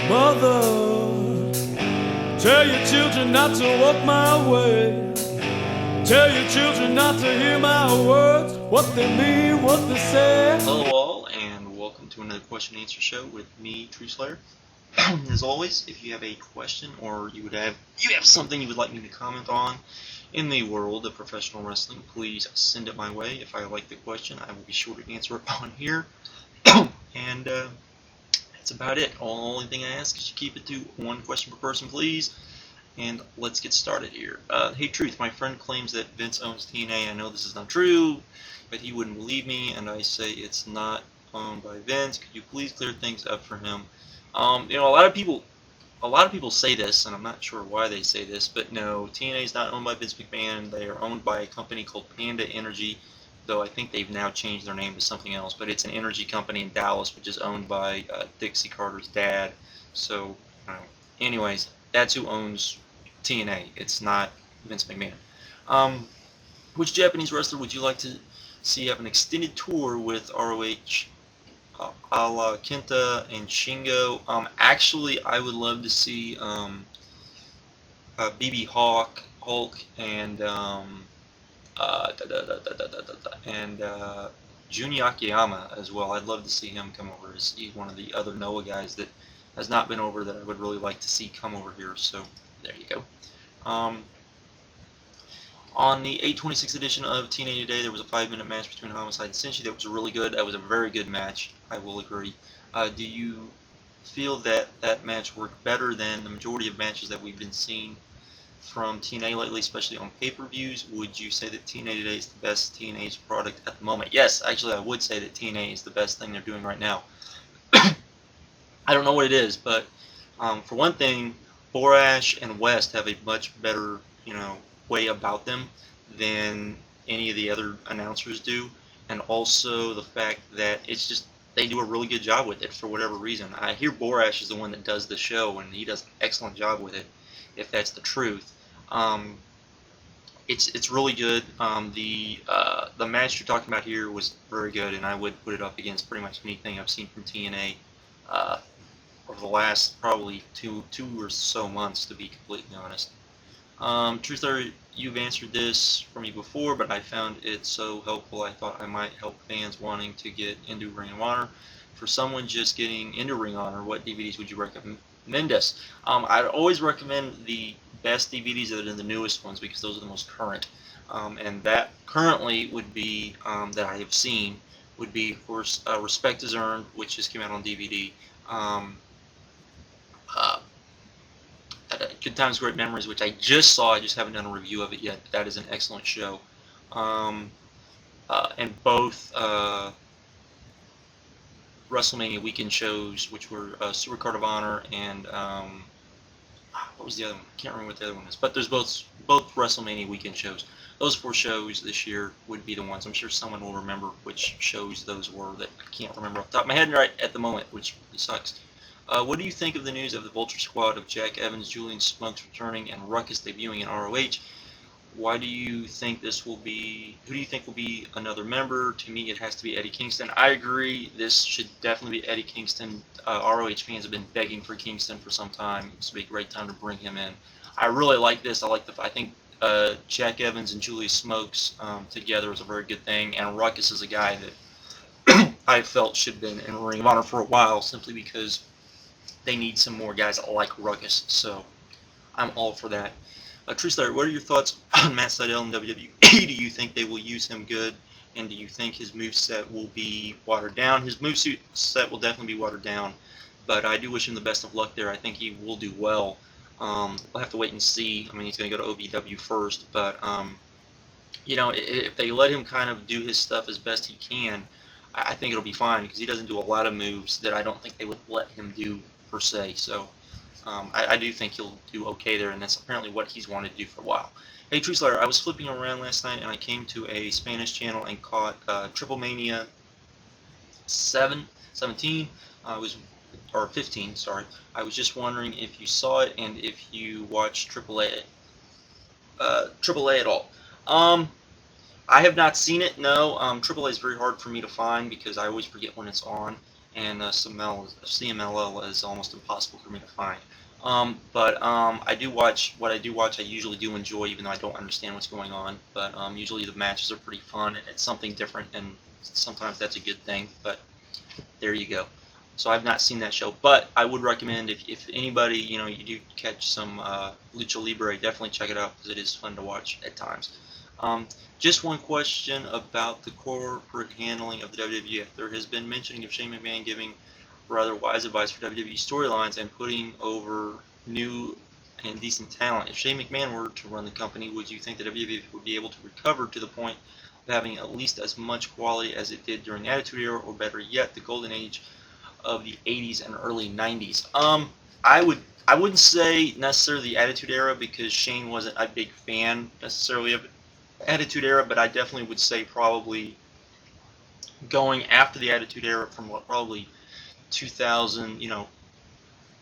Mother, tell your children not to walk my way. Tell your children not to hear my words, what they mean, what they say. Hello all, and welcome to another question and answer show with me, Truthslayer. As always, if you have a question or you have something you would like me to comment on in the world of professional wrestling, please send it my way. If I like the question, I will be sure to answer it on here. And that's about it. Only thing I ask is you keep it to one question per person, please. And let's get started here. Hey Truth, my friend claims that Vince owns TNA. I know this is not true, but he wouldn't believe me, and I say it's not owned by Vince. Could you please clear things up for him? A lot of people say this, and I'm not sure why they say this, but no, TNA is not owned by Vince McMahon. They are owned by a company called Panda Energy, though I think they've now changed their name to something else. But it's an energy company in Dallas, which is owned by Dixie Carter's dad. So, anyways, that's who owns TNA. It's not Vince McMahon. Which Japanese wrestler would you like to see have an extended tour with ROH, a la Kenta and Shingo? Actually, I would love to see BB Hulk, and Junior Akiyama as well. I'd love to see him come over. He's one of the other Noah guys that has not been over that I would really like to see come over here. So there you go. On the 826 edition of TNA Today, there was a 5-minute match between Homicide and Senshi that was really good. That was a very good match, I will agree. Do you feel that that match worked better than the majority of matches that we've been seeing from TNA lately, especially on pay-per-views? Would you say that TNA Today is the best TNA's product at the moment? Yes, actually I would say that TNA is the best thing they're doing right now. I don't know what it is, but for one thing, Borash and West have a much better, way about them than any of the other announcers do, and also the fact that it's just they do a really good job with it for whatever reason. I hear Borash is the one that does the show, and he does an excellent job with it, if that's the truth. It's really good. The match you're talking about here was very good, and I would put it up against pretty much anything I've seen from TNA over the last probably two or so months, to be completely honest. Truthslayer, you've answered this for me before, but I found it so helpful I thought I might help fans wanting to get into Ring of Honor. For someone just getting into Ring of Honor, what DVDs would you recommend us? I'd always recommend the best DVDs that are the newest ones, because those are the most current. And that currently would be, that I have seen, would be, of course, Respect is Earned, which just came out on DVD. Good Times, Great Memories, which I just saw. I just haven't done a review of it yet. But that is an excellent show. And both WrestleMania weekend shows, which were Supercard of Honor and what was the other one? I can't remember what the other one is. But there's both WrestleMania weekend shows. Those 4 shows this year would be the ones. I'm sure someone will remember which shows those were that I can't remember off the top of my head right at the moment, which sucks. What do you think of the news of the Vulture Squad of Jack Evans, Julian Smokes returning, and Ruckus debuting in ROH? Why do you think this will be? Who do you think will be another member? To me, it has to be Eddie Kingston. I agree. This should definitely be Eddie Kingston. ROH fans have been begging for Kingston for some time. This would be a great time to bring him in. I really like this. I think Jack Evans and Julius Smokes together is a very good thing. And Ruckus is a guy that I felt should have been in Ring of Honor for a while, simply because they need some more guys like Ruckus, so I'm all for that. Truthslayer, what are your thoughts on Matt Sydal in WWE? Do you think they will use him good, and do you think his moveset will be watered down? His moveset will definitely be watered down, but I do wish him the best of luck there. I think he will do well. We'll have to wait and see. I mean, he's going to go to OVW first, but if they let him kind of do his stuff as best he can, I think it'll be fine, because he doesn't do a lot of moves that I don't think they would let him do per se. So I do think he'll do okay there, and that's apparently what he's wanted to do for a while. Hey Truthslayer, I was flipping around last night and I came to a Spanish channel and caught Triple Mania 17. Or 15, sorry. I was just wondering if you saw it and if you watched AAA at all. I have not seen it, no. AAA is very hard for me to find because I always forget when it's on, and CMLL is almost impossible for me to find. I do watch what I do watch. I usually do enjoy, even though I don't understand what's going on. But usually the matches are pretty fun, and it's something different, and sometimes that's a good thing. But there you go. So I've not seen that show, but I would recommend if anybody, you do catch some Lucha Libre, definitely check it out because it is fun to watch at times. Just one question about the corporate handling of the WWF. There has been mentioning of Shane McMahon giving rather wise advice for WWE storylines and putting over new and decent talent. If Shane McMahon were to run the company, would you think the WWF would be able to recover to the point of having at least as much quality as it did during the Attitude Era, or better yet, the golden age of the 80s and early 90s? I wouldn't say necessarily the Attitude Era, because Shane wasn't a big fan necessarily of Attitude Era, but I definitely would say probably going after the Attitude Era from probably 2000,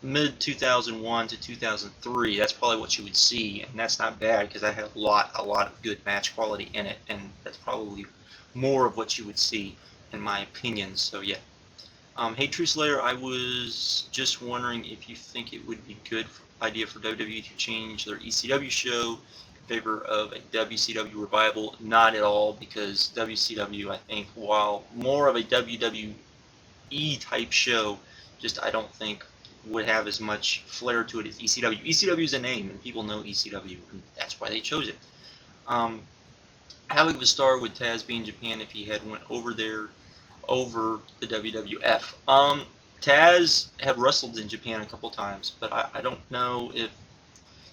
mid 2001 to 2003. That's probably what you would see, and that's not bad because that had a lot of good match quality in it, and that's probably more of what you would see in my opinion. So yeah. Hey Truthslayer, I was just wondering if you think it would be good idea for WWE to change their ECW show in favor of a WCW revival. Not at all, because WCW, I think, while more of a WWE type show, just I don't think would have as much flair to it as ECW. ECW is a name, and people know ECW, and that's why they chose it. How big of a star would Taz be in Japan if he had went over there over the WWF? Taz had wrestled in Japan a couple times, but I don't know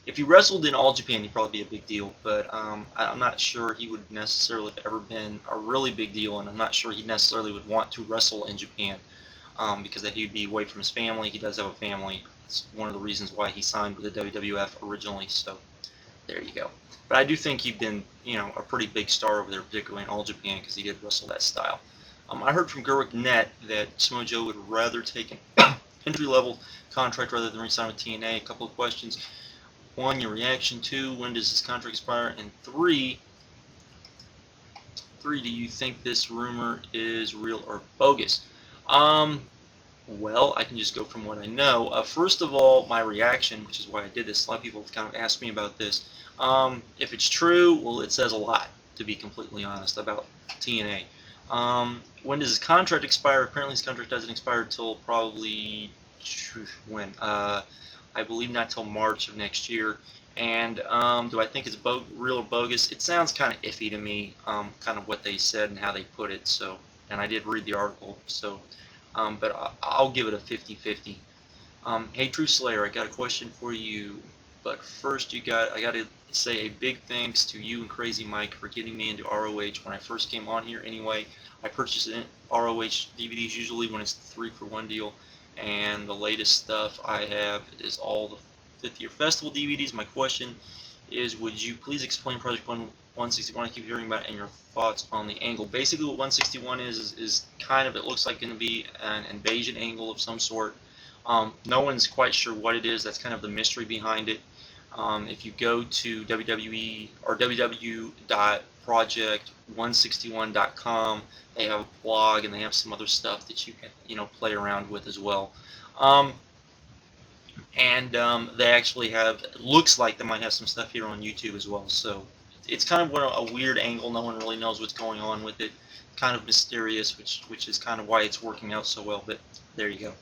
if he wrestled in all Japan, he'd probably be a big deal. But I'm not sure he would necessarily have ever been a really big deal, and I'm not sure he necessarily would want to wrestle in Japan, because that he'd be away from his family. He does have a family. It's one of the reasons why he signed with the WWF originally. So there you go. But I do think he'd been, a pretty big star over there, particularly in all Japan, because he did wrestle that style. I heard from Gerwick Net that Samoa Joe would rather take an entry-level contract rather than re-sign with TNA. A couple of questions. 1, your reaction. 2, when does his contract expire? And 3, do you think this rumor is real or bogus? Well, I can just go from what I know. First of all, my reaction, which is why I did this. A lot of people have kind of asked me about this. If it's true, well, it says a lot, to be completely honest, about TNA. When does his contract expire? Apparently his contract doesn't expire until probably, when? I believe not till March of next year. And do I think it's real or bogus? It sounds kind of iffy to me, kind of what they said and how they put it. So, and I did read the article, so, but I'll give it a 50-50. Hey Truthslayer, I got a question for you. But first, I got to say a big thanks to you and Crazy Mike for getting me into ROH when I first came on here. Anyway, I purchase ROH DVDs usually when it's the 3-for-1 deal, and the latest stuff I have is all the 50th Festival DVDs. My question is, would you please explain Project 161? I keep hearing about it, and your thoughts on the angle. Basically, what 161 is kind of, it looks like going to be an invasion angle of some sort. No one's quite sure what it is. That's kind of the mystery behind it. If you go to WWE or www.project161.com, they have a blog and they have some other stuff that you can, play around with as well. They actually have, it looks like they might have some stuff here on YouTube as well. So it's kind of a weird angle. No one really knows what's going on with it. Kind of mysterious, which is kind of why it's working out so well. But there you go.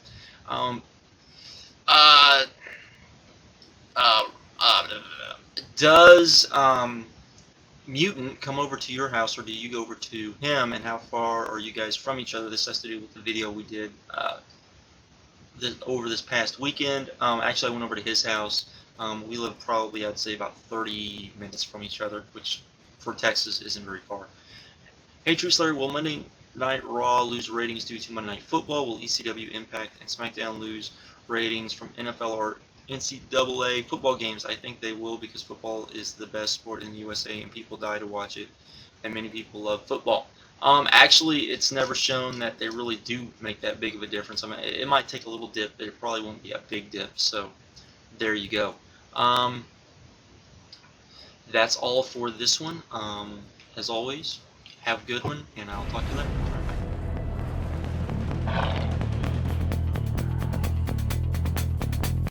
Does Mutant come over to your house, or do you go over to him, and how far are you guys from each other? This has to do with the video we did over this past weekend. Actually, I went over to his house. We live probably, I'd say, about 30 minutes from each other, which for Texas isn't very far. Hey Truthslayer, will Monday Night Raw lose ratings due to Monday Night Football? Will ECW, Impact, and SmackDown lose ratings from NFL or NCAA football games? I think they will, because football is the best sport in the USA and people die to watch it, and many people love football. Actually, it's never shown that they really do make that big of a difference. I mean, it might take a little dip, but it probably won't be a big dip. So there you go. That's all for this one. As always, have a good one, and I'll talk to you later.